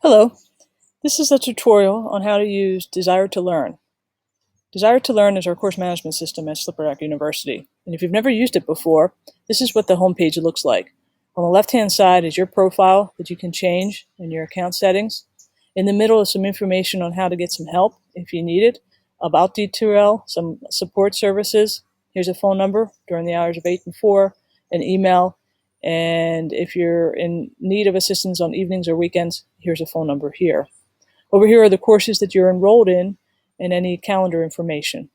Hello, this is a tutorial on how to use Desire to Learn. Desire to Learn is our course management system at Slippery Rock University. And if you've never used it before, this is what the homepage looks like. On the left-hand side is your profile that you can change in your account settings. In the middle is some information on how to get some help if you need it, about D2L, some support services. Here's a phone number during the hours of 8 and 4, an email, and if you're in need of assistance on evenings or weekends, here's a phone number here. Over here are the courses that you're enrolled in and any calendar information.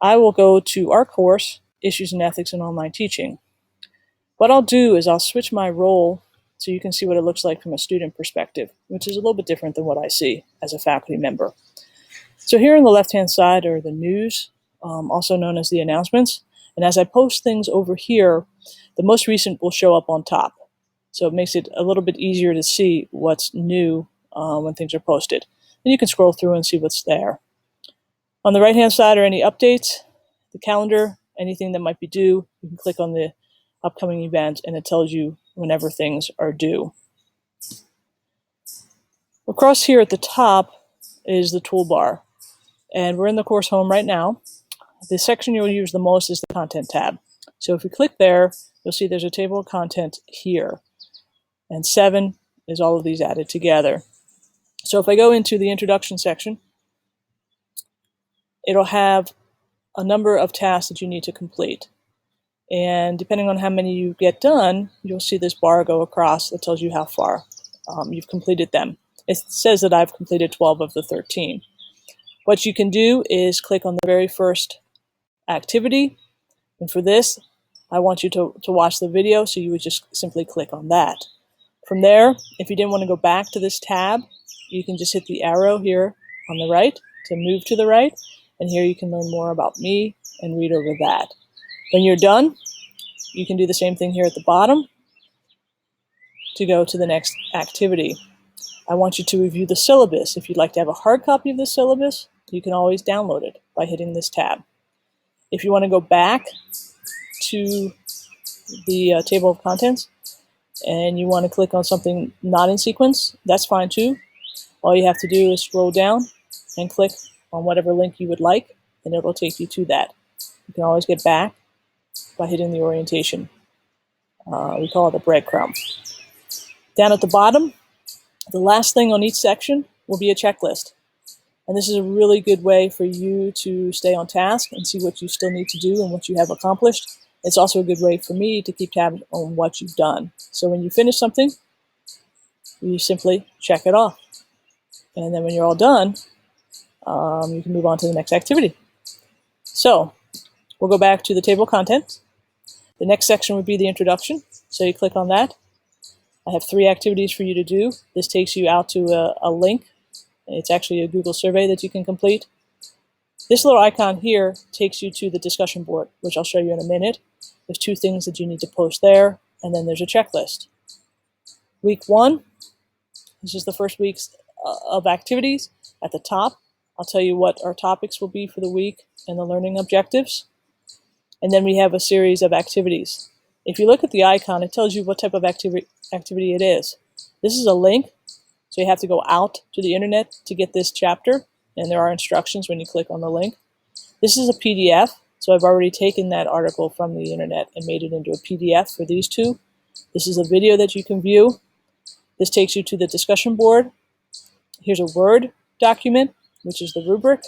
I will go to our course, Issues in Ethics in Online Teaching. What I'll do is I'll switch my role so you can see what it looks like from a student perspective, which is a little bit different than what I see as a faculty member. So here on the left-hand side are the news, also known as the announcements. And as I post things over here, the most recent will show up on top. So it makes it a little bit easier to see what's new when things are posted. And you can scroll through and see what's there. On the right-hand side are any updates, the calendar, anything that might be due. You can click on the upcoming event and it tells you whenever things are due. Across here at the top is the toolbar. And we're in the course home right now. The section you'll use the most is the content tab. So if you click there, you'll see there's a table of content here. And 7 is all of these added together. So if I go into the introduction section, it'll have a number of tasks that you need to complete. And depending on how many you get done, you'll see this bar go across that tells you how far you've completed them. It says that I've completed 12 of the 13. What you can do is click on the very first activity. And for this, I want you to watch the video, so you would just simply click on that. From there, if you didn't want to go back to this tab, you can just hit the arrow here on the right to move to the right. And here you can learn more about me and read over that. When you're done, you can do the same thing here at the bottom to go to the next activity. I want you to review the syllabus. If you'd like to have a hard copy of the syllabus, you can always download it by hitting this tab. If you want to go back to the table of contents and you want to click on something not in sequence, that's fine too. All you have to do is scroll down and click on whatever link you would like, and it will take you to that. You can always get back by hitting the orientation. We call it a breadcrumb. Down at the bottom, the last thing on each section will be a checklist. And this is a really good way for you to stay on task and see what you still need to do and what you have accomplished. It's also a good way for me to keep tabs on what you've done. So when you finish something, you simply check it off. And then when you're all done, you can move on to the next activity. So we'll go back to the table of contents. The next section would be the introduction. So you click on that. I have 3 activities for you to do. This takes you out to a link. It's actually a Google survey that you can complete. This little icon here takes you to the discussion board, which I'll show you in a minute. There's 2 things that you need to post there, and then there's a checklist. Week 1, this is the first week of activities. At the top, I'll tell you what our topics will be for the week and the learning objectives. And then we have a series of activities. If you look at the icon, it tells you what type of activity it is. This is a link, so you have to go out to the internet to get this chapter, and there are instructions when you click on the link. This is a PDF, so I've already taken that article from the internet and made it into a PDF for these 2. This is a video that you can view. This takes you to the discussion board. Here's a Word document, which is the rubric.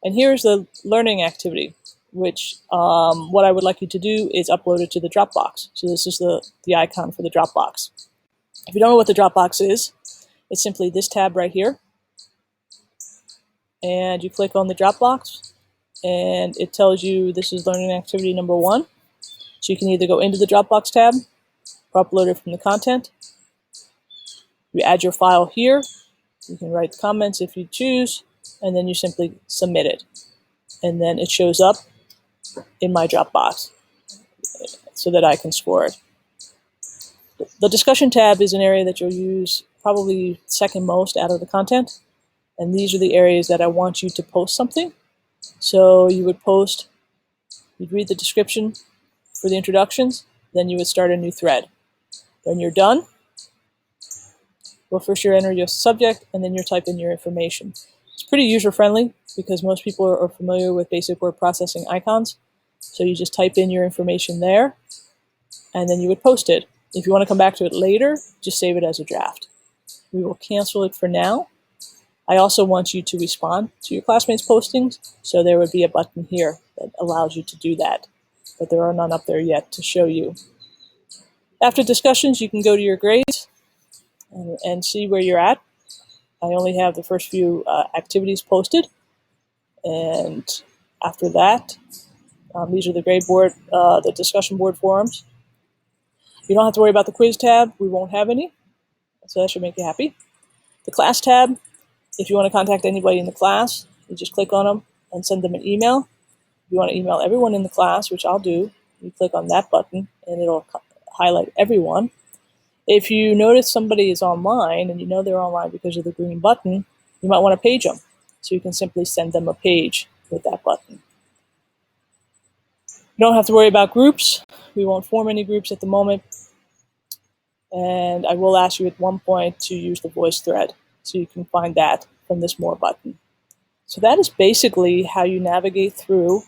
And here's the learning activity, which what I would like you to do is upload it to the Dropbox. So this is the icon for the Dropbox. If you don't know what the Dropbox is, it's simply this tab right here. And you click on the Dropbox, and it tells you this is learning activity number 1. So you can either go into the Dropbox tab or upload it from the content. You add your file here. You can write comments if you choose, and then you simply submit it. And then it shows up in my Dropbox so that I can score it. The discussion tab is an area that you'll use probably second most out of the content. And these are the areas that I want you to post something. So you would post, you'd read the description for the introductions, then you would start a new thread. When you're done, Well, first you enter your subject, and then you type in your information. It's pretty user-friendly because most people are familiar with basic word processing icons. So you just type in your information there, and then you would post it. If you want to come back to it later, just save it as a draft. We will cancel it for now. I also want you to respond to your classmates' postings, so there would be a button here that allows you to do that, but there are none up there yet to show you. After discussions, you can go to your grades and see where you're at. I only have the first few activities posted, and after that, these are the grade board, the discussion board forums. You don't have to worry about the quiz tab. We won't have any, so that should make you happy. The class tab, if you want to contact anybody in the class, you just click on them and send them an email. If you want to email everyone in the class, which I'll do, you click on that button and it'll highlight everyone. If you notice somebody is online and you know they're online because of the green button, you might want to page them. So you can simply send them a page with that button. You don't have to worry about groups. We won't form any groups at the moment. And I will ask you at one point to use the voice thread. So you can find that from this More button. So that is basically how you navigate through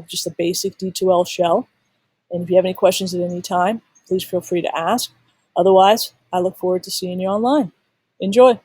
just a basic D2L shell. And if you have any questions at any time, please feel free to ask. Otherwise, I look forward to seeing you online. Enjoy.